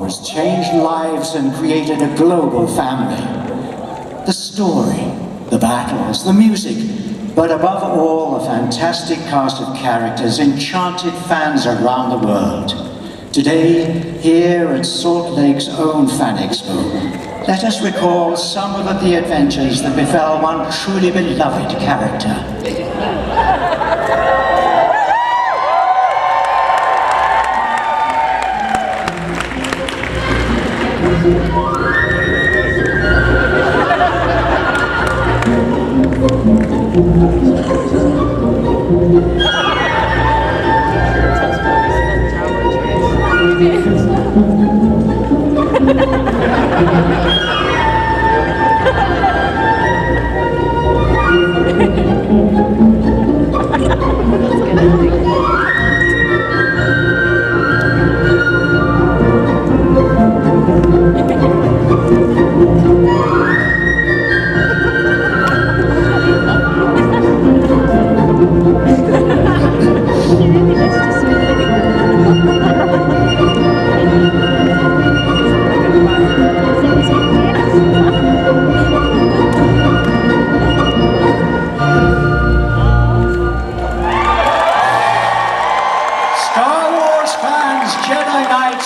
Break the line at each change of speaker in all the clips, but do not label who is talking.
Wars changed lives and created a global family. The story, the battles, the music, but above all, a fantastic cast of characters enchanted fans around the world. Today, here at Salt Lake's own FanX, let us recall some of the adventures that befell one truly beloved character.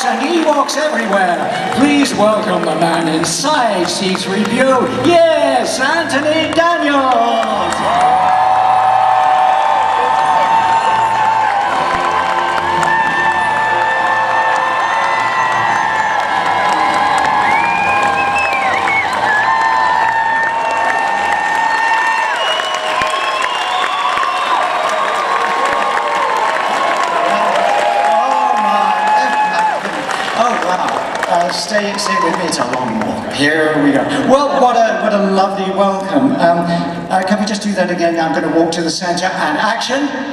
And Ewoks everywhere. Please welcome the man inside seats review. Yes, Anthony Daniels. Stay with me, it's a long walk. Here we go. Well, what a lovely welcome. Can we just do that again? I'm going to walk to the center and action. Thank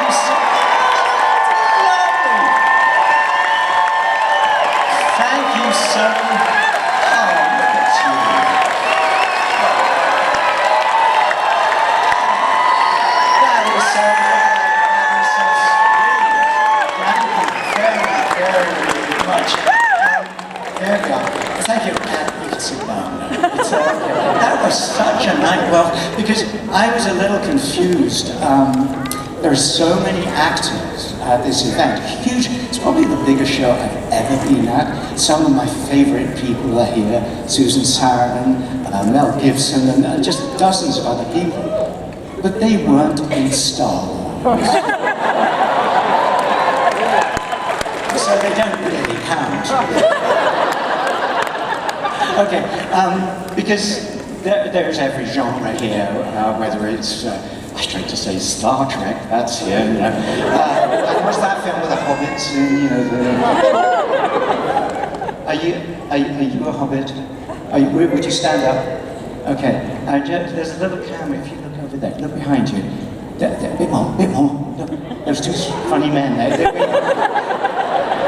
you so much. Lovely. Thank you so much. Oh, look at you. That is so good. There we go. Thank you. You can sit down now. That was such a night. Well, because I was a little confused. There are so many actors at this event. Huge. It's probably the biggest show I've ever been at. Some of my favorite people are here. Susan Sarandon, Mel Gibson, and just dozens of other people. But they weren't in Star Wars. So they don't really count. Okay, because there's every genre here, whether it's, I tried to say Star Trek, that's here, you know. What's that film with the hobbits in, you know, are you a hobbit? Would you stand up? Okay, there's a little camera, if you look over there, look behind you. A bit more, look, there's two funny men there.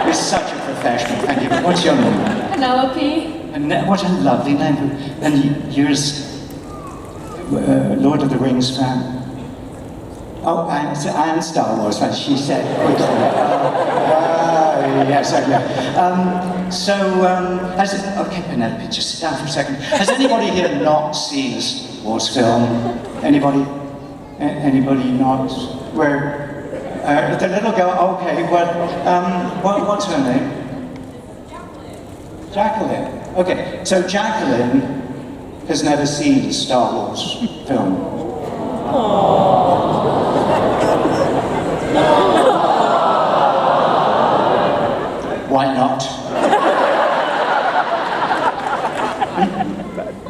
You're such a professional, thank you. What's your name?
Penelope.
And what a lovely name. And you're Lord of the Rings fan? Oh, and Star Wars fan, she said. Yes, okay. Okay, Penelope, just sit down for a second. Has anybody here not seen a Star Wars film? Anybody? Anybody not? Where? The little girl, okay, what's her name? Jacqueline. Okay, so Jacqueline has never seen a Star Wars film. Why not?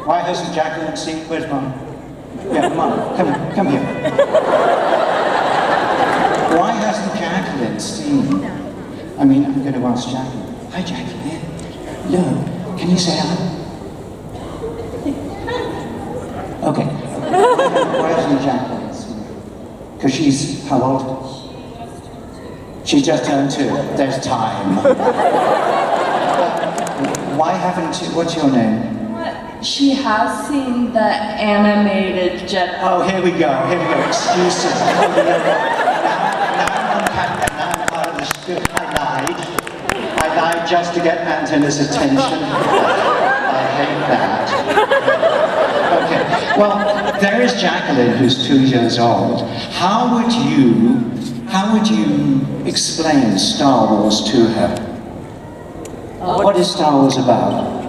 Why hasn't Jacqueline seen? Where's Mum? Yeah, Mum, come here. Why hasn't Jacqueline seen? I mean, I'm going to ask Jacqueline. Hi, Jacqueline. Look, can you say hi? Okay. Why hasn't Jacqueline seen? Because she's how old? She just turned 2. There's time. Why haven't you? What's your name?
She has seen the animated Jedi.
Oh, here we go. Excuses. Now I'm part of the I lied. I lied just to get Antenna's attention. I hate that. Okay, well, there is Jacqueline, who's 2 years old. How would you explain Star Wars to her? What is Star Wars about?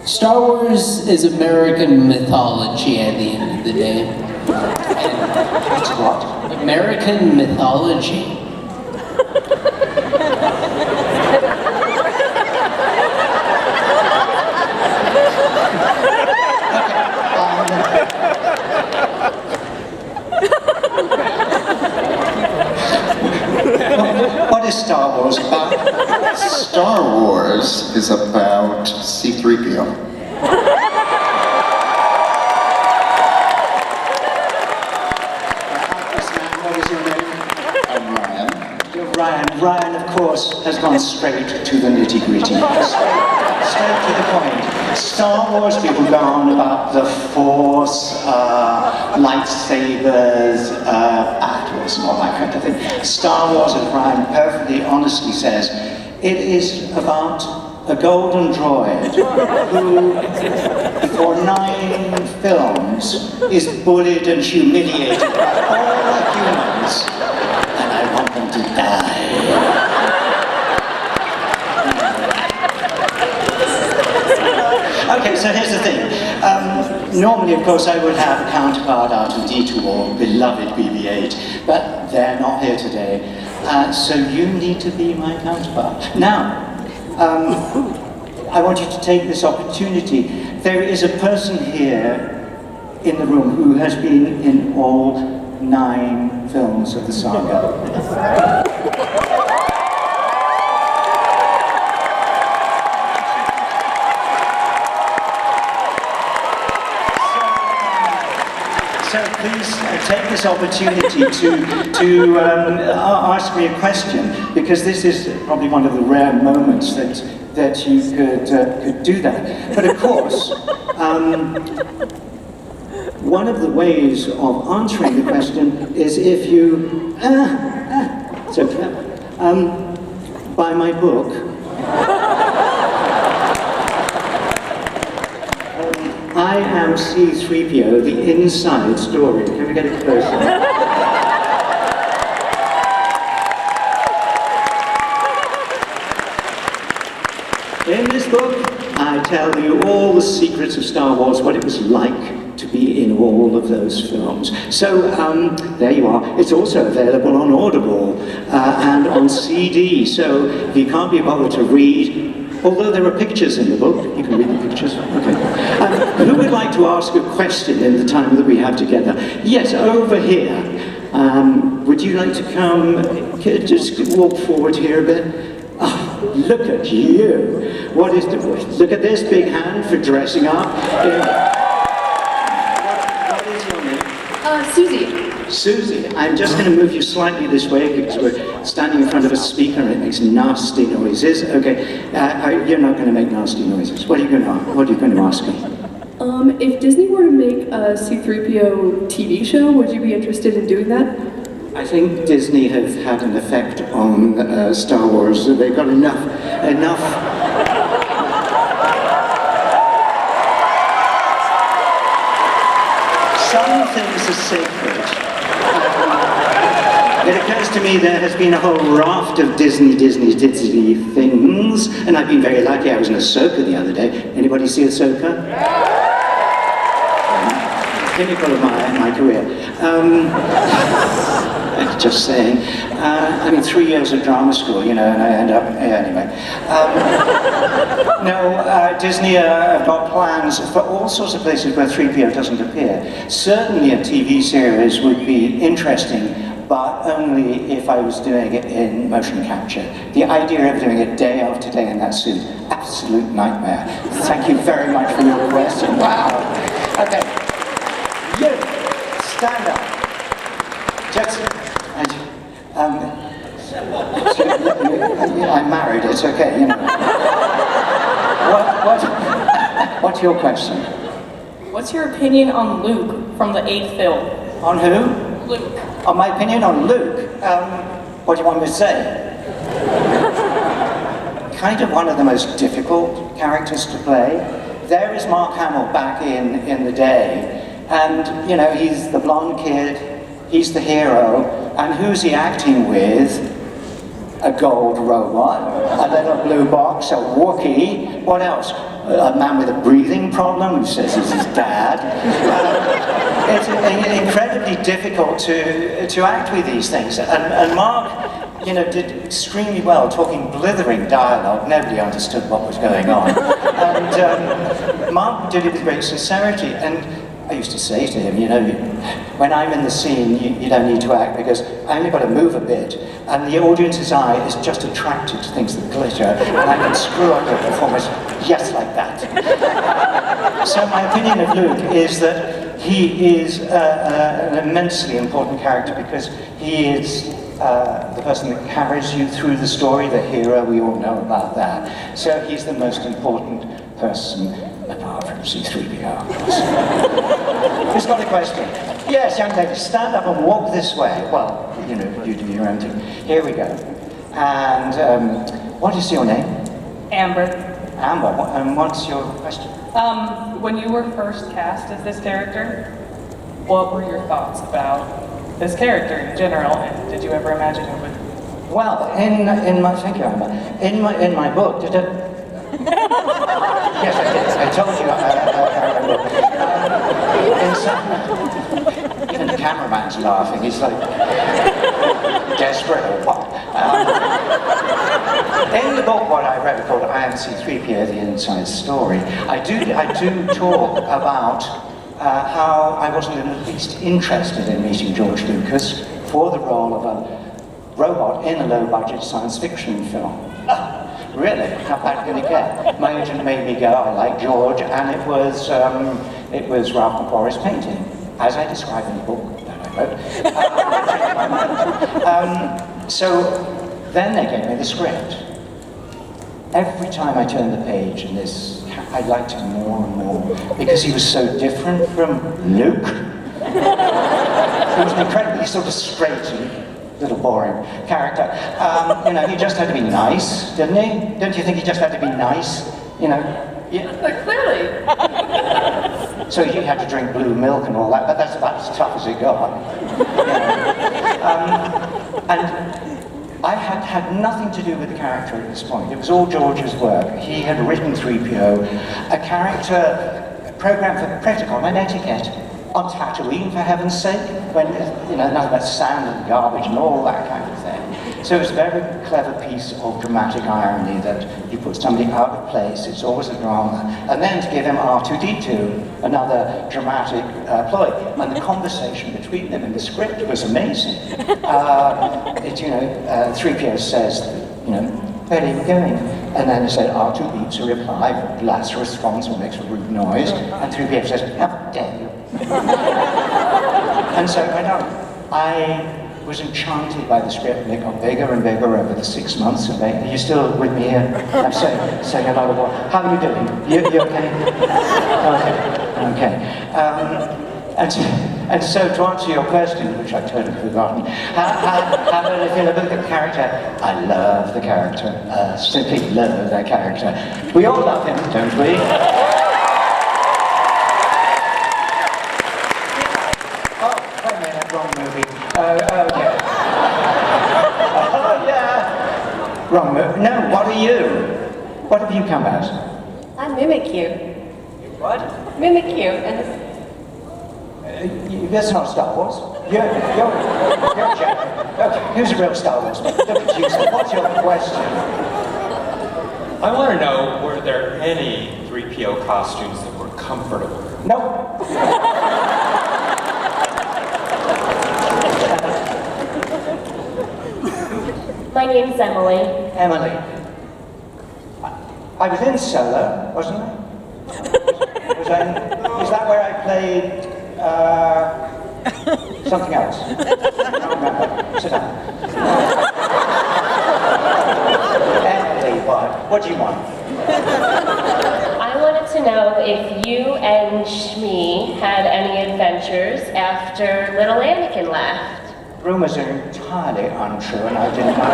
Star Wars is American mythology at the end of the day.
It's what?
American mythology.
What is Star Wars about?
Star Wars is about C-3PO.
What is your name?
I'm Ryan.
You're Ryan. Ryan, of course, has gone straight to the nitty-gritty. Straight to the point. Star Wars people go on about the Force, lightsabers, battles, and all that kind of thing. Star Wars, as Ryan perfectly honestly says, it is about a golden droid who, for 9 films, is bullied and humiliated by all the humans, and I want them to die. Okay, so here's the thing. Normally, of course, I would have a counterpart R2-D2 or beloved BB-8, but they're not here today, so you need to be my counterpart. Now, I want you to take this opportunity. There is a person here in the room who has been in all 9 films of the saga. So please take this opportunity to ask me a question, because this is probably one of the rare moments that you could do that. But of course, one of the ways of answering the question is if you so buy my book. I am C-3PO, the inside story. Can we get it closer? In this book, I tell you all the secrets of Star Wars, what it was like to be in all of those films. So, there you are. It's also available on Audible and on CD, so if you can't be bothered to read, although there are pictures in the book, you can read the pictures. Okay. Who would like to ask a question in the time that we have together? Yes, over here. Would you like to come, just walk forward here a bit? Oh, look at you. What is the, look at this big hand for dressing up. What is your name?
Susie.
Susie, I'm just going to move you slightly this way because we're standing in front of a speaker and it makes nasty noises. Okay, you're not going to make nasty noises. What are you going to ask me?
If Disney were to make a C-3PO TV show, would you be interested in doing that?
I think Disney have had an effect on Star Wars. They've got enough. Some things are sacred. It occurs to me there has been a whole raft of Disney things, and I've been very lucky. I was in Ahsoka the other day. Anybody see Ahsoka? Pinnacle of my career. Just saying. I mean, 3 years of drama school, you know, and I end up, anyway. Disney have got plans for all sorts of places where 3PO doesn't appear. Certainly a TV series would be interesting, but only if I was doing it in motion capture. The idea of doing it day after day in that suit, absolute nightmare. Thank you very much for your question. Wow. Okay. You, stand up. Just, I'm married, it's okay, you know. What's your question?
What's your opinion on Luke from the 8th film?
On who?
Luke.
On my opinion on Luke? What do you want me to say? kind of one of the most difficult characters to play. There is Mark Hamill back in the day, and you know, he's the blonde kid, he's the hero, and who's he acting with? A gold robot, a little blue box, a Wookiee, what else? A man with a breathing problem who says he's his dad. It's incredibly difficult to act with these things, and Mark, you know, did extremely well, talking blithering dialogue. Nobody understood what was going on, and Mark did it with great sincerity. And I used to say to him, you know, when I'm in the scene, you don't need to act because I only got to move a bit, and the audience's eye is just attracted to things that glitter, and I can screw up your performance just like that. So my opinion of Luke is that he is an immensely important character because he is the person that carries you through the story, the hero, we all know about that. So he's the most important person apart from C3PO. Who's got a question? Yes, young lady, stand up and walk this way. Well, you know, you do your own thing. Here we go. And what is your name?
Amber.
Amber, and what's your question?
When you were first cast as this character, what were your thoughts about this character in general, and did you ever imagine it would?
Well, in my thank you, Amber. In my book, did it? Yes, I did. I told you. Even the cameraman's laughing. He's like desperate or what? In the book, what I wrote called "I Am C3PO: The Inside Story," I do talk about how I wasn't in the least interested in meeting George Lucas for the role of a robot in a low-budget science fiction film. Really? How bad can it get? My agent made me go, I like George, and it was Ralph McQuarrie's painting, as I describe in the book that I wrote. So then they gave me the script. Every time I turned the page in this, I liked him more and more, because he was so different from Luke. He was an incredibly sort of straight and little boring character. You know, he just had to be nice, didn't he? Don't you think he just had to be nice? You know? Yeah.
But clearly.
So he had to drink blue milk and all that, but that's about as tough as it got. And I had nothing to do with the character at this point. It was all George's work. He had written 3PO, a character programmed for protocol and etiquette. On Tatooine, for heaven's sake, when, you know, nothing but sand and garbage and all that kind of thing. So it's a very clever piece of dramatic irony that you put somebody out of place, it's always a drama, and then to give him R2-D2, another dramatic ploy. And the conversation between them in the script was amazing. 3PO says, you know, where are you going? And then he said, R2 beeps a reply, Lazarus responds and makes a rude noise, and 3PO says, how dare you? And so it went on. I was enchanted by the script, and it got bigger and bigger over the 6 months of it. Are you still with me here? I'm saying a lot of what. How are you doing? You okay? Okay. And so to answer your question, which I've totally forgotten, how do I feel about the character? I love the character. Simply love that character. We all love him, don't we? Wrong movie. Okay. Oh, yeah. Wrong movie. No, what are you? What have you come as?
I mimic you.
What?
Mimic you. And
That's not Star Wars. You're Jack. Okay, who's the real Star Wars? What's your question?
I want to know, were there any 3PO costumes that were comfortable?
Nope.
my name's Emily.
Emily. I was in Solo, wasn't I? Is that where I played something else? I can't remember. Sit down. Emily, what do you want?
I wanted to know if you and Shmi had any adventures after little Anakin left.
Rumors are entirely untrue, and I didn't know.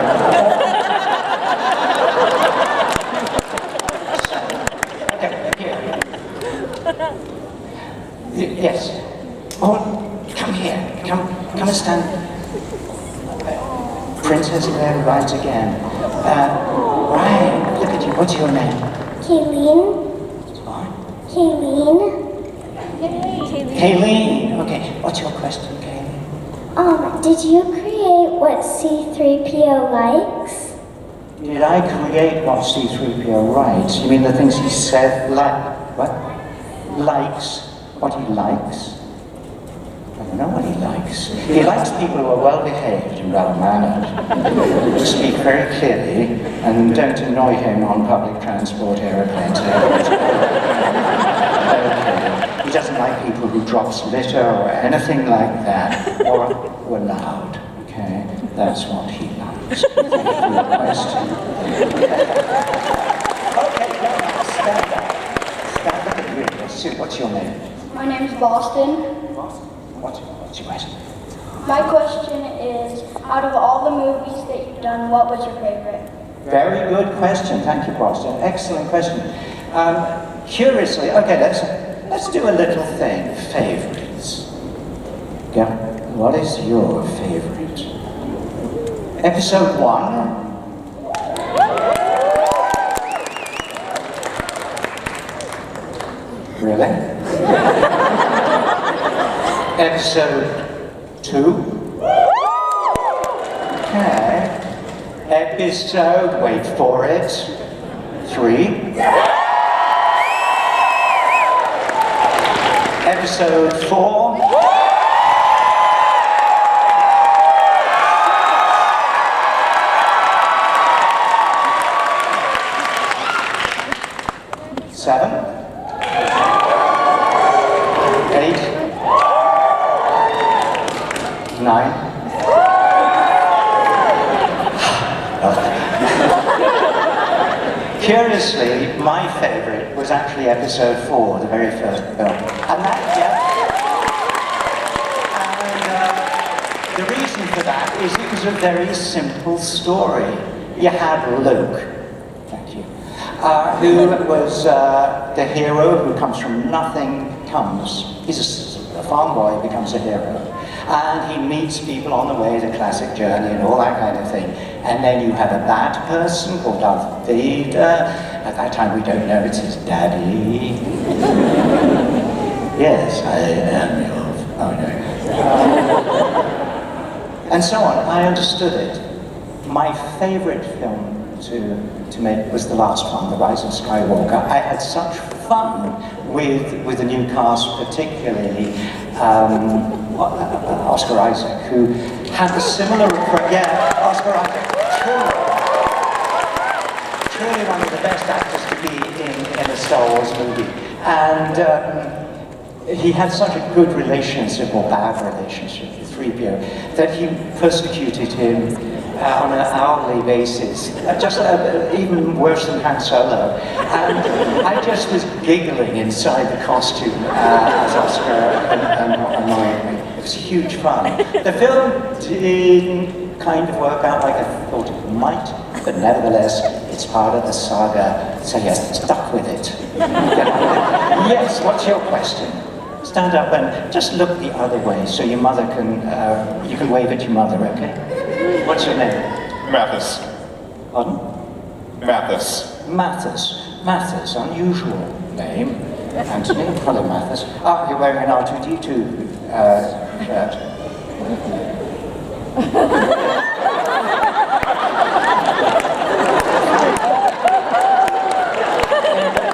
Yes. Oh, come here. Come and stand. Princess Leia rides again. Right, look at you. What's your name?
Kayleen.
What?
Kayleen.
Kayleen. Okay, what's your question, Kayleen?
Did you create what C-3PO likes?
Did I create what C-3PO writes? You mean the things he said, what? Likes? What he likes? I don't know what he likes. He likes people who are well-behaved and well-mannered, who speak very clearly, and don't annoy him on public transport, aeroplanes, airports. Okay. He doesn't like people who drops litter or anything like that, or who are loud. Okay, that's what he likes. Thank you for your question. Okay, now stand up. Stand up and read this. Sue, what's your name?
My name's Boston.
What's your question?
My question is, out of all the movies that you've done, what was your favorite?
Very good question. Thank you, Boston. Excellent question. Curiously, okay, let's do a little thing. Favorites. Yeah. What is your favorite? Episode 1. Really? Episode 2. Okay. Episode, wait for it, 3. Episode 4. Seven. 8. 9. Curiously, my favorite was actually episode 4, the very first film. And that, and the reason for that is it was a very simple story. You had Luke, thank you, who was the hero who comes from nothing, he's a farm boy, becomes a hero. And he meets people on the way, the classic journey and all that kind of thing. And then you have a bad person called Darth Vader. At that time we don't know it's his daddy. Yes, I am your... Oh no. And so on. I understood it. My favorite film to make was the last one, The Rise of Skywalker. I had such fun with the new cast, particularly Oscar Isaac, who had a similar approach. Yeah, Oscar Isaac, truly one of the best actors to be in a Star Wars movie. And he had such a good relationship, or bad relationship, with 3PO, that he persecuted him on an hourly basis, even worse than Han Solo. And I just was giggling inside the costume as Oscar annoyed me. It was huge fun. The film didn't kind of work out like I thought it might, but nevertheless, it's part of the saga, so yes, stuck with it. Yes, what's your question? Stand up and just look the other way so your mother can, you can wave at your mother, okay? What's your name?
Mathis.
Pardon?
Mathis.
Mathis, unusual name. Anthony, hello Mathis. Ah, you're wearing an R2-D2 shirt.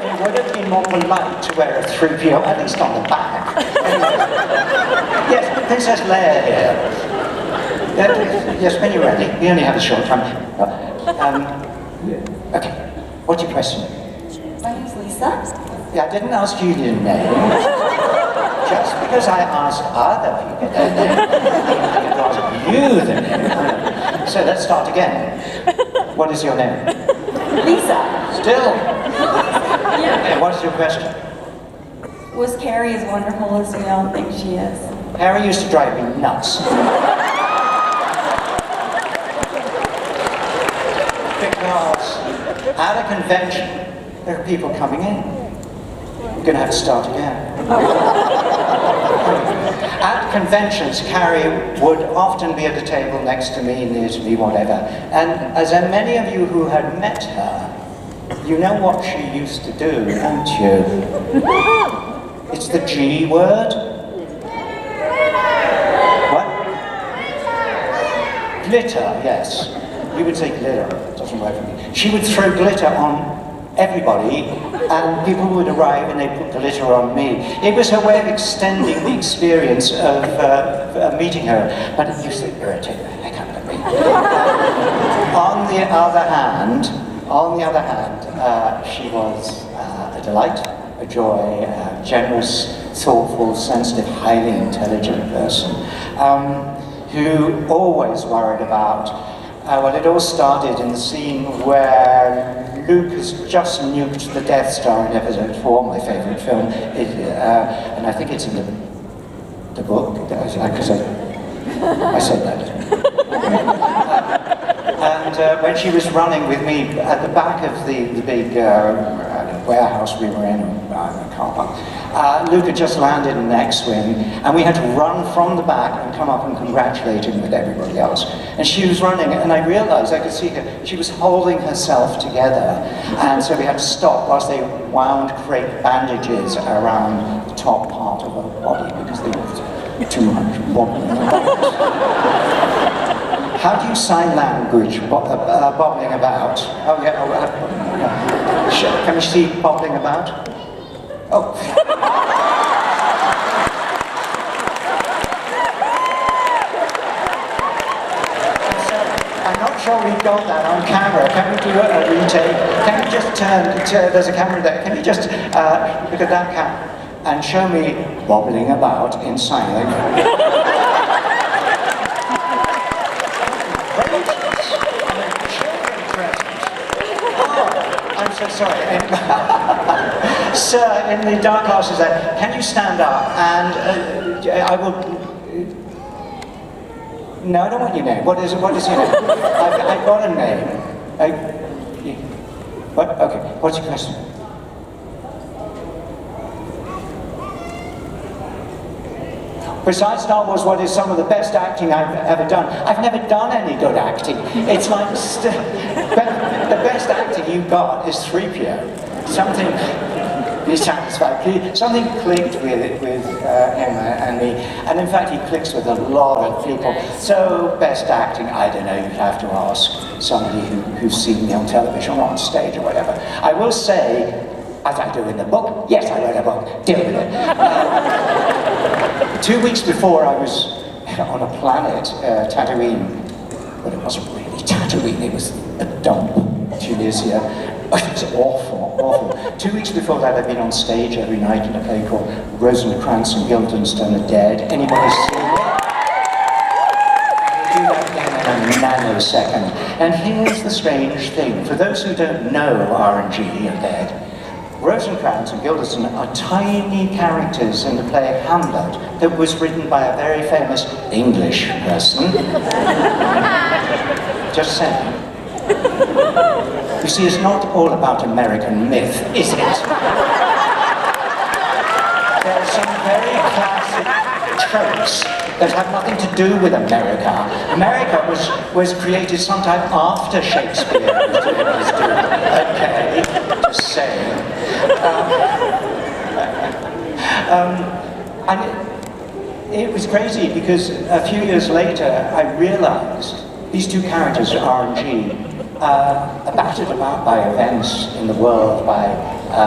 It would have been more polite to wear a 3PO, at least on the back. Yes, Princess Leia here. Yes, when you're ready. We only have a short time. Okay, what's your question?
My name's Lisa.
Yeah, I didn't ask you your name. Just because I asked other people their name, I could ask you the name. So let's start again. What is your name?
Lisa.
Still? And what's your question?
Was Carrie as wonderful as we all think she is?
Harry used to drive me nuts. Because at a convention, there are people coming in. We're going to have to start again. At conventions, Carrie would often be at a table next to me, near to me, whatever. And as many of you who had met her, you know what she used to do, don't you? It's the G word. What? Glitter, yes. You would say glitter. It doesn't work for me. She would throw glitter on everybody, and people would arrive and they put glitter on me. It was her way of extending the experience of meeting her, but it used to irritate the heck out of me. On the other hand, she was a delight, a joy, a generous, thoughtful, sensitive, highly intelligent person who always worried about. Well, it all started in the scene where Luke has just nuked the Death Star in episode 4, my favourite film, and I think it's in the book, because I said that. And when she was running with me at the back of the big warehouse we were in, car park, Luke had just landed in an X-Wing, and we had to run from the back and come up and congratulate him with everybody else. And she was running, and I realized, I could see her, she was holding herself together, and so we had to stop whilst they wound crepe bandages around the top part of her body, because they were too much wobbling about. How do you sign language, bobbling about? Oh yeah, can we see bobbling about? Oh. I'm not sure we got that on camera. Can we do a retake? Can you just there's a camera there. Can you just look at that camera and show me bobbling about in sign language? I'm so sorry. Sir, in the dark glasses there, can you stand up and I will... No, I don't want your name. What is your name? I've got a name. What? Okay, what's your question? Besides Star Wars, what is some of the best acting I've ever done? I've never done any good acting. It's like, the best acting you got is 3PO. Something something clicked with him and me, and in fact he clicks with a lot of people. So best acting, I don't know, you'd have to ask somebody who's seen me on television or on stage or whatever. I will say, as I do in the book, yes, I wrote a book, deal with it. 2 weeks before I was on a planet, Tatooine, but it wasn't really Tatooine, it was a dump, Tunisia. It was awful, awful. 2 weeks before that I'd been on stage every night in a play called Rosencrantz and Guildenstern Are Dead. Anybody seen it? Do that again in a nanosecond. And here's the strange thing. For those who don't know R&G Are Dead, Rosencrantz and Guildenstern are tiny characters in the play Hamlet that was written by a very famous English person. Just saying. You see, it's not all about American myth, is it? There are some very classic tropes that have nothing to do with America. America was created sometime after Shakespeare was doing his doing. Okay, just saying. And it was crazy because a few years later I realized these two characters, R&G, are battered about by events in the world, by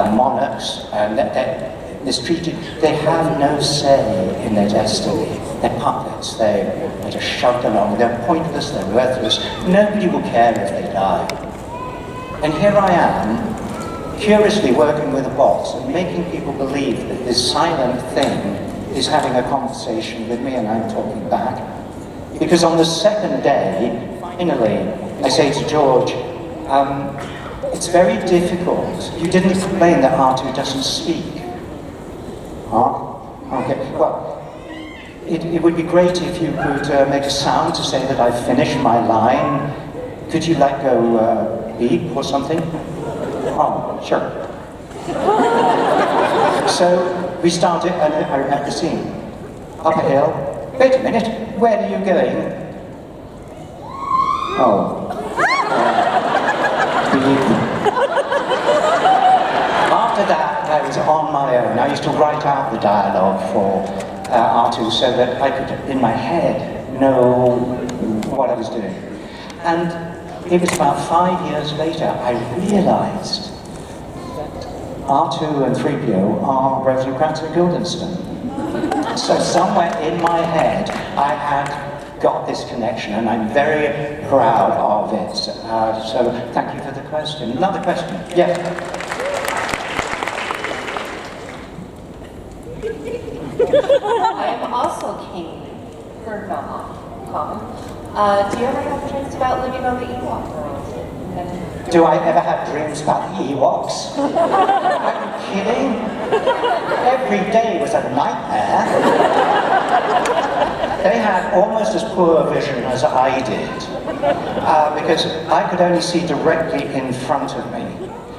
monarchs, and they're mistreated. They have no say in their destiny. They're puppets. They're just shoved along. They're pointless. They're worthless. Nobody will care if they die. And here I am, curiously working with a box and making people believe that this silent thing is having a conversation with me and I'm talking back. Because on the second day, finally, I say to George, it's very difficult. You didn't explain that R2 doesn't speak. Huh? Okay, well, it would be great if you could make a sound to say that I've finished my line. Could you like go beep or something? Oh, sure. So we started, and I remember the scene. Up a hill. Wait a minute, where are you going? Oh. After that, I was on my own. I used to write out the dialogue for R2 so that I could, in my head, know what I was doing. And it was about 5 years later, I realized that R2 and 3PO are Rosencrantz and Guildenstern. So somewhere in my head, I had got this connection, and I'm very proud of it. So thank you for the question. Another question? Yes.
I'm also keen for common. Do you ever have dreams about living on the Ewok world?
Do I ever have dreams about the Ewoks? Are you kidding? Every day was a nightmare. They had almost as poor a vision as I did, because I could only see directly in front of me.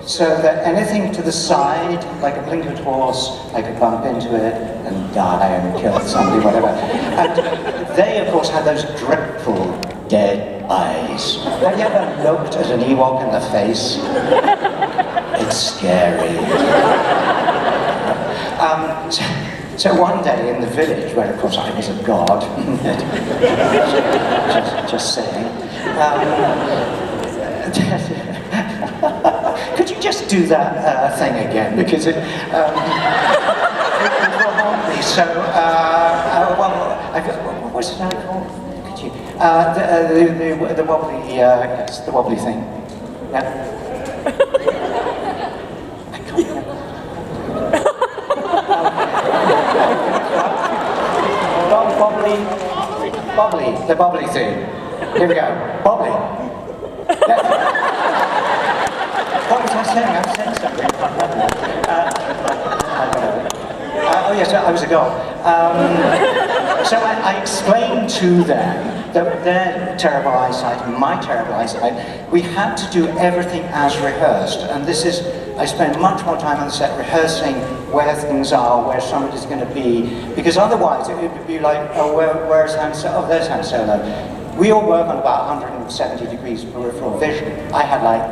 So that anything to the side, like a blinkered horse, I could bump into it and die and kill somebody, whatever. And they, of course, had those dreadful dead eyes. Have you ever looked at an Ewok in the face? It's scary. So one day in the village, where of course I was a god, just saying, could you just do that thing again? Because it will haunt me. So, what was it called? Could you? The wobbly, yes, the wobbly thing. Yeah. I can't remember. The bobbly thing. Here we go. Bobbly. Yeah. What was I saying? I was saying something. Oh yes, I was a god. So I explained to them that their terrible eyesight and my terrible eyesight, we had to do everything as rehearsed. And this is, I spend much more time on the set rehearsing where things are, where somebody's going to be, because otherwise it would be like, oh, where's Han Solo? Oh, there's Han Solo. We all work on about 170 degrees peripheral vision. I had like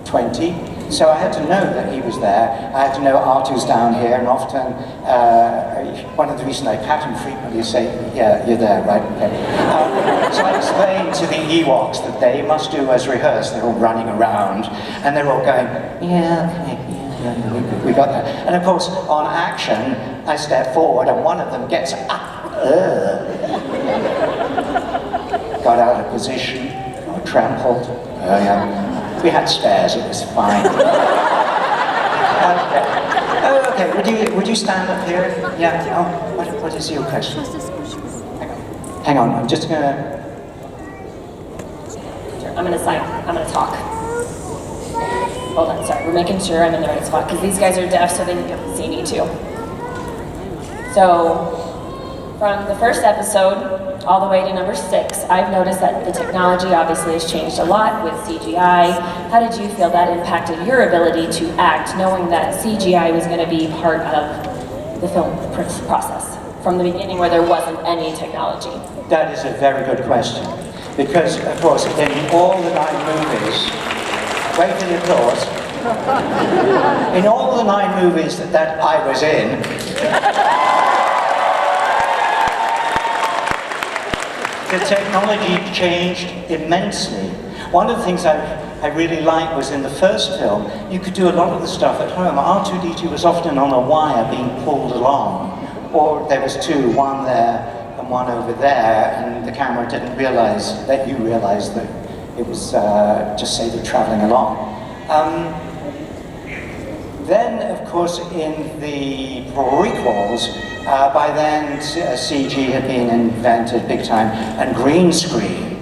20, so I had to know that he was there. I had to know R2's down here, and often, one of the reasons I pat him frequently is say, yeah, you're there, right? Okay. So I explained to the Ewoks that they must do as rehearsed. They're all running around, and they're all going, yeah, okay, yeah, we got that. And of course, on action, I step forward, and one of them gets up, got out of position, got trampled. Yeah. We had spares, it was fine. Okay, would you stand up here? Yeah, oh, what is your question? Hang on, I'm just gonna...
I'm gonna talk. Hold on, sorry, we're making sure I'm in the right spot, because these guys are deaf, so they need to see me too. So, from the first episode all the way to number 6, I've noticed that the technology obviously has changed a lot with CGI. How did you feel that impacted your ability to act, knowing that CGI was going to be part of the film process from the beginning where there wasn't any technology?
That is a very good question, because of course in all the 9 movies, wait for the applause, in all the 9 movies that I was in, the technology changed immensely. One of the things I really liked was in the first film, you could do a lot of the stuff at home. R2-D2 was often on a wire being pulled along, or there was 2, one there and one over there, and the camera didn't realize that you realized that it was just say they're traveling along. Then, of course, in the prequels, by then CG had been invented big time, and green screen.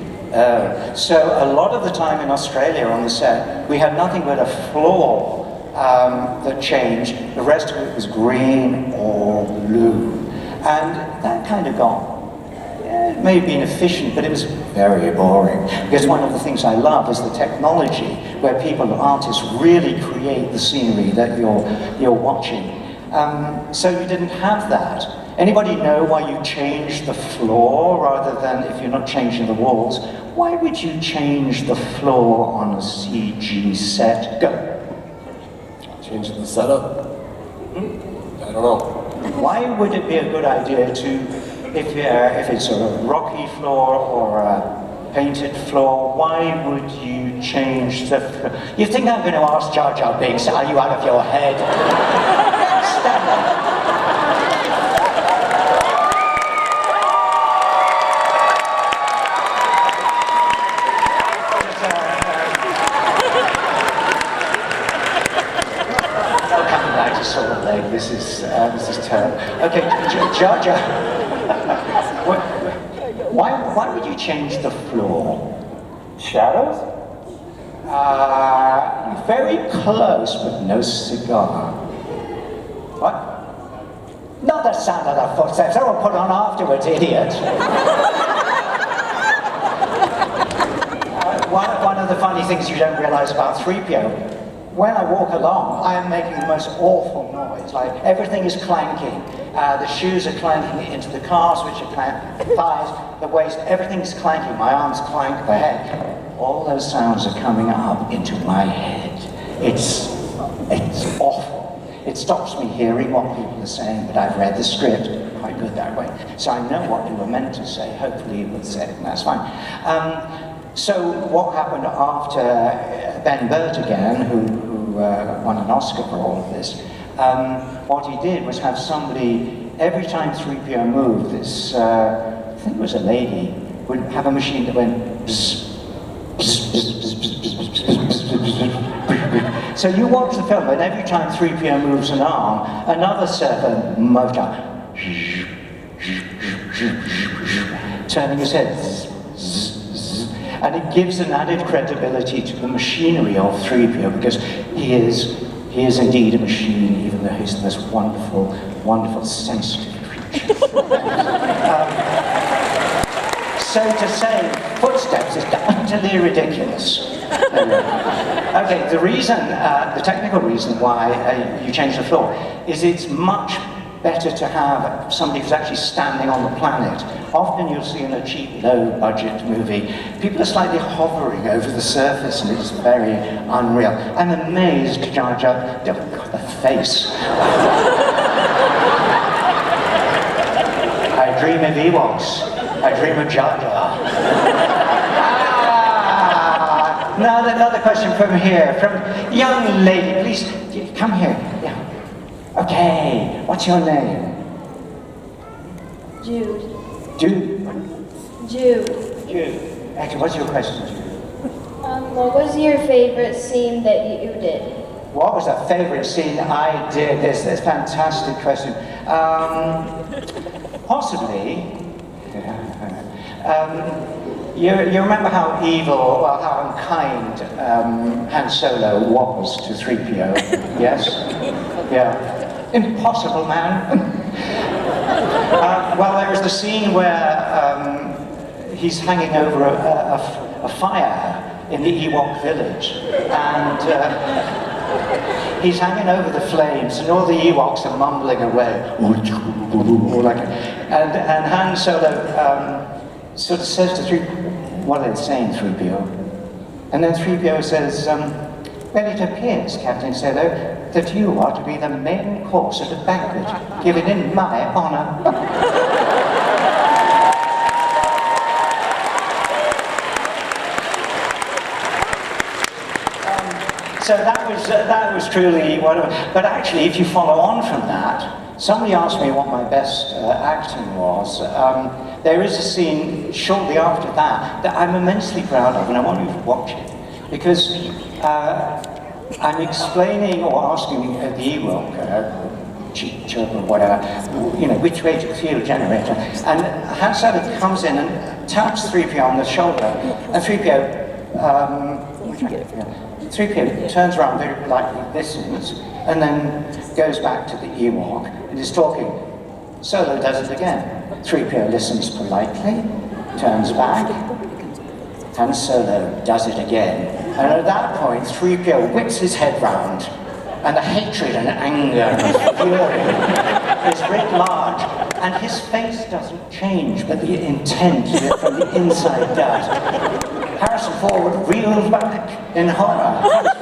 So a lot of the time in Australia on the set, we had nothing but a floor that changed. The rest of it was green or blue. And that kind of got, it may have been efficient, but it was very boring. Because one of the things I love is the technology, where people, artists, really create the scenery that you're watching. So you didn't have that. Anybody know why you changed the floor rather than, if you're not changing the walls, why would you change the floor on a CG set? Go.
Changing the setup? I don't know.
Why would it be a good idea to, if it's a rocky floor or a painted floor, why would you change the floor? You think I'm going to ask Jar Jar Binks, are you out of your head? Stand up. This is terrible. Okay, Jar Jar. Why would you change the floor? Shadows? Very close, but no cigar. What? Not the sound of the footsteps. They were put on afterwards, idiot. One of the funny things you don't realize about 3PO, when I walk along, I am making the most awful noise. Like, everything is clanking. The shoes are clanking into the cars, which are clanking, the thighs, the waist, everything's clanking. My arms clank, the head. All those sounds are coming up into my head. It's awful. It stops me hearing what people are saying, but I've read the script, quite good that way. So I know what you were meant to say. Hopefully you would say it, and that's fine. So what happened after Ben Burt again, who won an Oscar for all of this, what he did was have somebody, every time 3PO moved, this, I think it was a lady, would have a machine that went bzz, bzz, bzz, bzz, bzz, bzz, bzz, bzz, bzz. So you watch the film, and every time 3PO moves an arm, another servo motor, turning his head, and it gives an added credibility to the machinery of 3PO, because he is indeed a machine, even though he's the most wonderful, wonderful, sensitive creature. So to say footsteps is utterly ridiculous. Okay, the reason, the technical reason why you change the floor is it's much better to have somebody who's actually standing on the planet. Often you'll see in a cheap, low-budget movie, people are slightly hovering over the surface, and it's very unreal. I'm amazed, Jar Jar, oh God, the face. I dream of Ewoks. I dream of Jar Jar. Now another question from here, from young lady, please come here. Yeah. Okay, what's your name?
Jude.
Jude?
Jude.
Jude. Actually, what's your question, Jude?
What was your favorite scene that you did?
What was the favorite scene I did? This fantastic question. Possibly. You remember how evil, well, how unkind Han Solo was to 3PO? Yes? Yeah. Impossible, man. Well, there is the scene where he's hanging over a fire in the Ewok village, and he's hanging over the flames, and all the Ewoks are mumbling away. And Han Solo sort of says to 3PO, what are they saying, 3PO? And then 3PO says, well, it appears, Captain Solo, that you are to be the main course at a banquet given in my honor. So that was truly wonderful. But actually, if you follow on from that, somebody asked me what my best acting was. There is a scene shortly after that I'm immensely proud of, and I want you to watch it, because I'm explaining or asking the Ewok, chirp or whatever, you know, which way to fuel generator, and Han Solo comes in and taps 3PO on the shoulder, and 3PO turns around very politely, listens, and then goes back to the Ewok and is talking. Solo does it again. 3PO listens politely, turns back, and Solo does it again. And at that point, 3PO whips his head round and the hatred and anger and fury is writ large, and his face doesn't change, but the intent from the inside does. Harrison Ford reeled back in horror. It was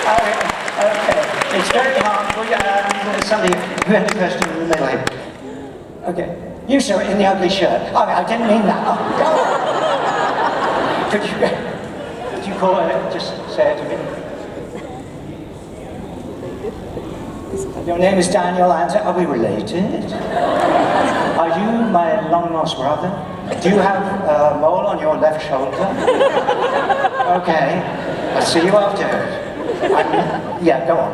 frightening. Okay, it's very hard for you. Somebody who had a question in the middle here. Okay, you sir in the ugly shirt. I didn't mean that. Oh, go on. Could you call it? Just say it to me. Your name is Daniel Anza. Are we related? Are you my long-lost brother? Do you have a mole on your left shoulder? Okay, I'll see you afterwards. Yeah, go on.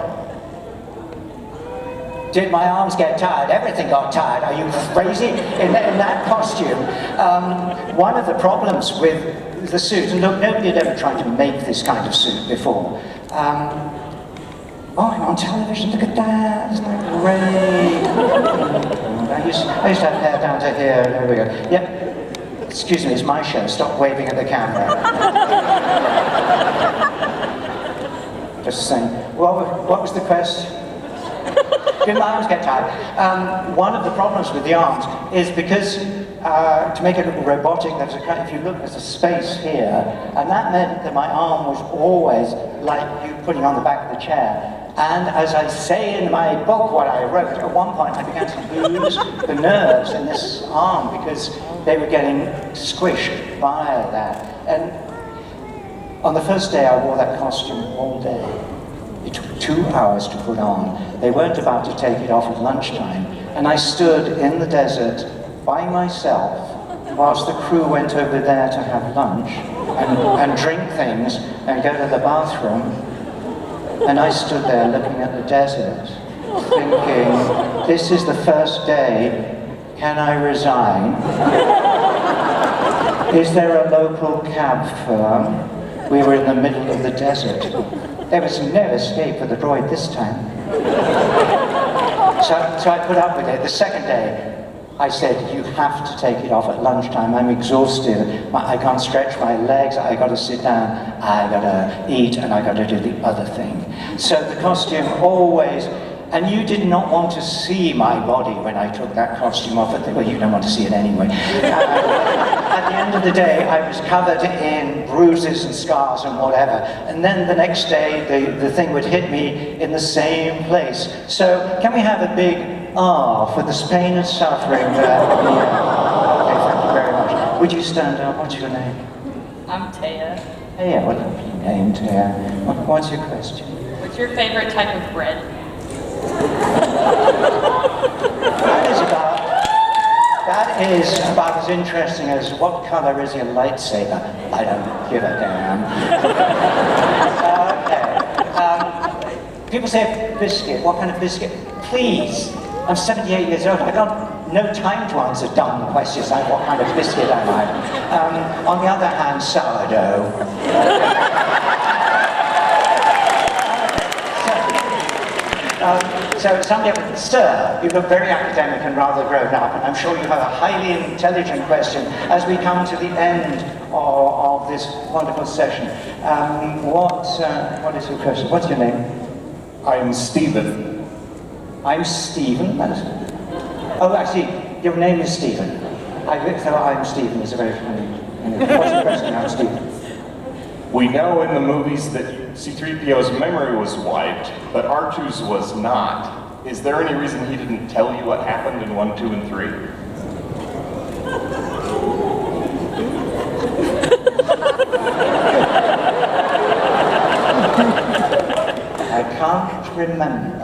Did my arms get tired? Everything got tired. Are you crazy? In that costume, one of the problems with the suit, and look, nobody had ever tried to make this kind of suit before. Oh, I'm on television, look at that, isn't that great? I used to have hair down to here, there we go. Yep, excuse me, it's my show, stop waving at the camera. Just saying, what was the question? Did my arms get tired? One of the problems with the arms is because to make it look robotic, if you look, there's a space here, and that meant that my arm was always like you putting on the back of the chair. And as I say in my book, what I wrote, at one point I began to lose the nerves in this arm because they were getting squished by that. And on the first day I wore that costume all day. It took 2 hours to put on. They weren't about to take it off at lunchtime. And I stood in the desert by myself whilst the crew went over there to have lunch and drink things and go to the bathroom. And I stood there looking at the desert, thinking, this is the first day, can I resign? Is there a local cab firm? We were in the middle of the desert. There was no escape for the droid this time. So I put up with it. The second day, I said, you have to take it off at lunchtime. I'm exhausted. I can't stretch my legs. I got to sit down. I got to eat, and I got to do the other thing. So the costume always, and you did not want to see my body when I took that costume off. Well, you don't want to see it anyway. At the end of the day, I was covered in bruises and scars and whatever. And then the next day, the thing would hit me in the same place. So can we have a big for this pain and suffering that... Okay, thank you very much. Would you stand up? What's your name?
I'm Taya.
Taya, what a lovely name, Taya. What's your question?
What's your favorite type of bread?
That is about as interesting as what color is your lightsaber? I don't give a damn. Okay. People say biscuit. What kind of biscuit? Please. I'm 78 years old. I got no time to answer dumb questions like what kind of biscuit I like. On the other hand, sourdough. So somebody, sir, you look very academic and rather grown up, and I'm sure you have a highly intelligent question as we come to the end of this wonderful session. What is your question? What's your name?
I'm Stephen.
I'm Stephen. Oh, actually, your name is Stephen. I'm Stephen is a very funny. What's your question? I'm Stephen.
We know in the movies that C-3PO's memory was wiped, but R2's was not. Is there any reason he didn't tell you what happened in 1, 2, and 3?
I can't remember.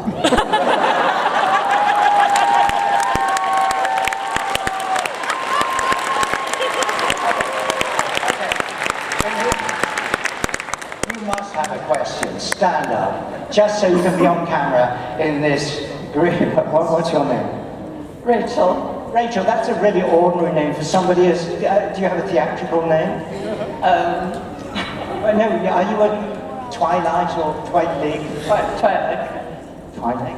Stand up, just so you can be on camera in this group. What's your name?
Rachel.
Rachel, that's a really ordinary name for somebody as... do you have a theatrical name? No, are you a Twilight or Twilight?
Twilight.
Twilight?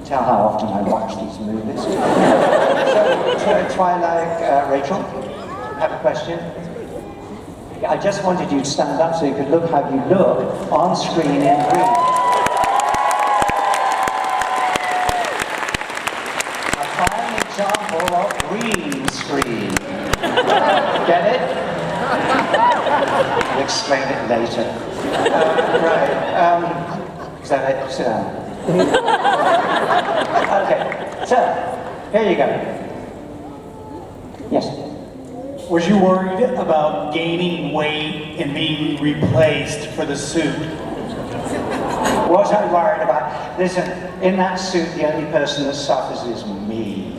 Tell how often I watch these movies. So, Twilight, Rachel? have a question? I just wanted you to stand up so you could look how you look on screen in green. A fine example of green screen. Get it? I'll explain it later. Right. Is that it? Sit down. Okay. So, here you go. Yes.
Was you worried about gaining weight and being replaced for the suit?
Was I worried about? Listen, in that suit, the only person that suffers is me.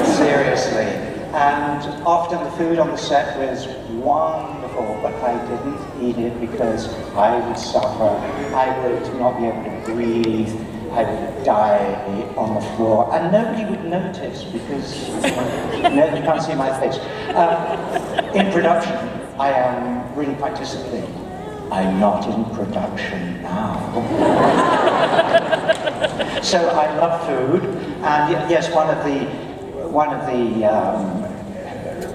Seriously. And often the food on the set was wonderful, but I didn't eat it because I would suffer. I would not be able to breathe. I would die on the floor, and nobody would notice because no, you can't see my face. In production, I am really quite disciplined. I'm not in production now. So I love food, and yes, one of the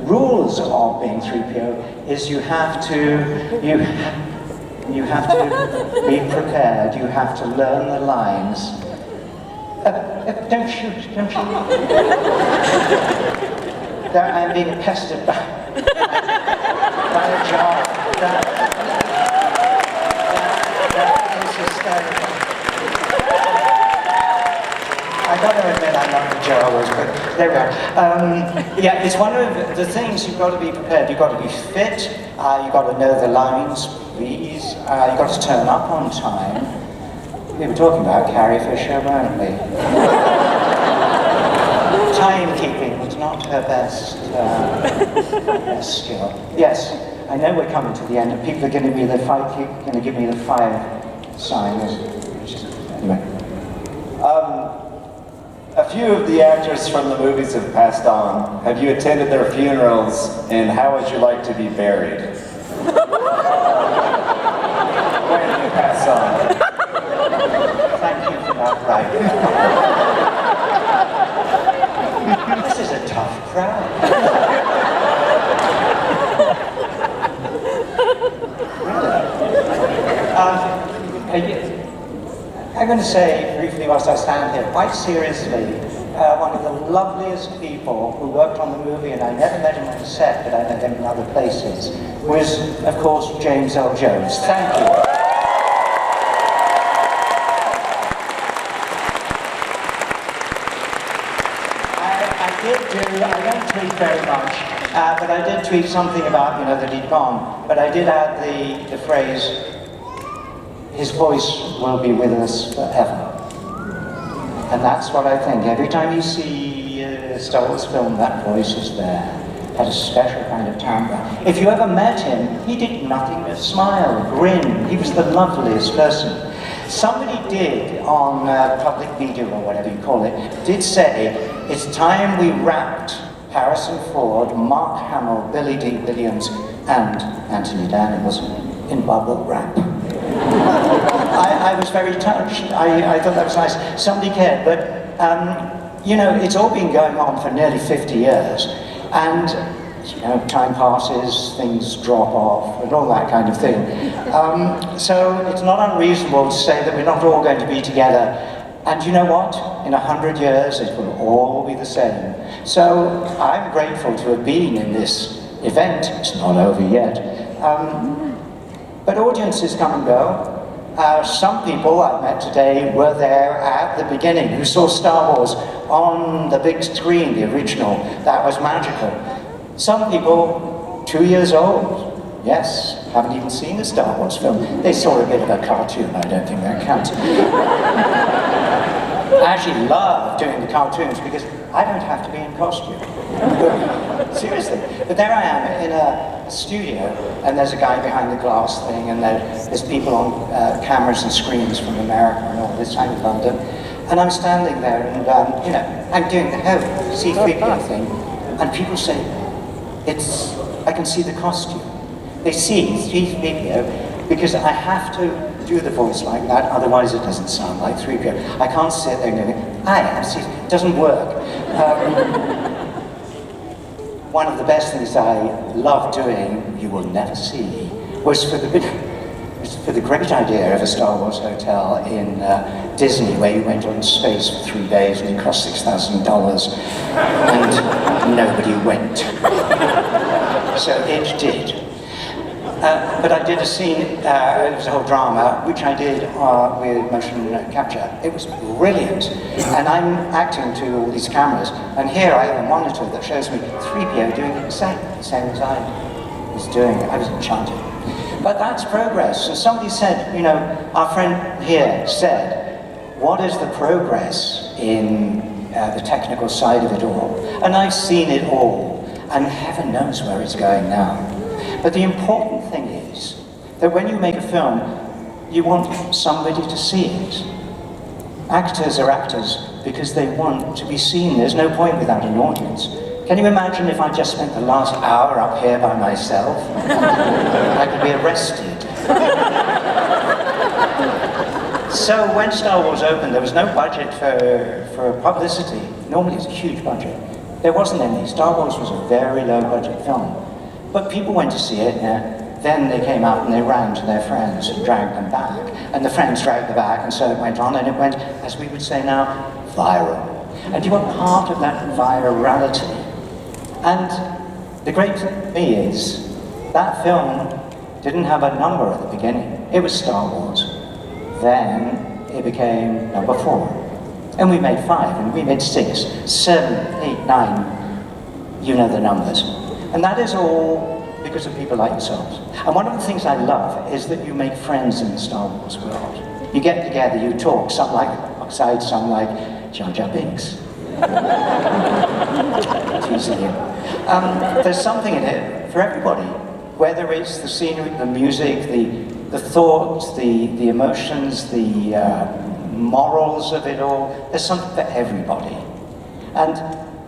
rules of being 3PO is you have to be prepared, you have to learn the lines. Don't shoot, don't shoot. I'm being pestered by a jar. That is hysterical. I gotta admit I love the Jawas, but there we are. Yeah, it's one of the things you've got to be prepared. You've got to be fit, you've got to know the lines, please. You've got to turn up on time. We were talking about Carrie Fisher, weren't we? Timekeeping was not her best skill. Yes, I know we're coming to the end, and people are going to give me the fire sign. Anyway.
A few of the actors from the movies have passed on. Have you attended their funerals, and how would you like to be buried? When you pass on.
Thank you for that, right. This is a tough crowd. I'm going to say briefly whilst I stand here, quite seriously, one of the loveliest people who worked on the movie, and I never met him on the set, but I met him in other places, was, of course, James L. Jones. Thank you. I don't tweet very much, but I did tweet something about, that he'd gone. But I did add the phrase, his voice will be with us forever. And that's what I think. Every time you see a Star Wars film, that voice is there. Had a special kind of timbre. If you ever met him, he did nothing but smile, grin. He was the loveliest person. Somebody did, on public media or whatever you call it, did say, it's time we wrapped Harrison Ford, Mark Hamill, Billy D. Williams, and Anthony Daniels in bubble wrap. I was very touched. I thought that was nice. Somebody cared, but it's all been going on for nearly 50 years, and time passes, things drop off, and all that kind of thing. So it's not unreasonable to say that we're not all going to be together. And you know what? In 100 years, it will all be the same. So I'm grateful to have been in this event. It's not over yet. But audiences come and go. Some people I've met today were there at the beginning, who saw Star Wars on the big screen, the original. That was magical. Some people, 2 years old, yes, haven't even seen a Star Wars film. They saw a bit of a cartoon. I don't think that counts. I actually love doing the cartoons because I don't have to be in costume. Seriously. But there I am in a studio, and there's a guy behind the glass thing, and there's people on cameras and screens from America and all this. I'm in London. And I'm standing there, and I'm doing the whole C3PO thing, and people say, I can see the costume. They see C3PO because I have to do the voice like that, otherwise it doesn't sound like 3PO. I can't sit there and go, it doesn't work. one of the best things I love doing, you will never see, was for the great idea of a Star Wars hotel in Disney, where you went on space for 3 days and it cost $6,000, and nobody went. So it did. But I did a scene, it was a whole drama, which I did with motion capture. It was brilliant. And I'm acting to all these cameras, and here I have a monitor that shows me 3PO doing exactly the same as I was doing. I was enchanted. But that's progress. And somebody said, you know, our friend here said, what is the progress in the technical side of it all? And I've seen it all, and heaven knows where it's going now. But the important thing is that when you make a film, you want somebody to see it. Actors are actors because they want to be seen. There's no point without an audience. Can you imagine if I just spent the last hour up here by myself? I could be arrested. So when Star Wars opened, there was no budget for publicity. Normally it's a huge budget. There wasn't any. Star Wars was a very low budget film. But people went to see it, and then they came out and they ran to their friends and dragged them back. And the friends dragged them back, and so it went on, and it went, as we would say now, viral. And you were part of that virality. And the great thing is, that film didn't have a number at the beginning. It was Star Wars. Then it became number 4. And we made 5, and we made 6, 7, 8, 9, you know the numbers. And that is all because of people like yourselves. And one of the things I love is that you make friends in the Star Wars world. You get together, you talk, some like Oxide, some like Jar Jar Binks. Teasing you. There's something in it for everybody, whether it's the scenery, the music, the thoughts, the emotions, the morals of it all. There's something for everybody. And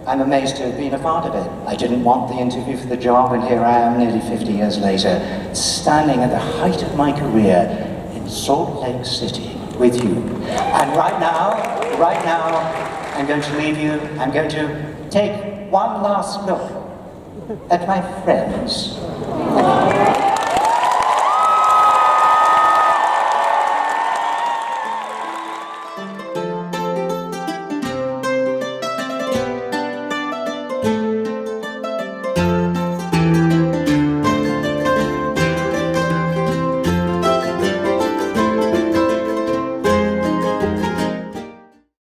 I'm amazed to have been a part of it. I didn't want the interview for the job, and here I am nearly 50 years later, standing at the height of my career in Salt Lake City with you. And right now, I'm going to leave you. I'm going to take one last look at my friends.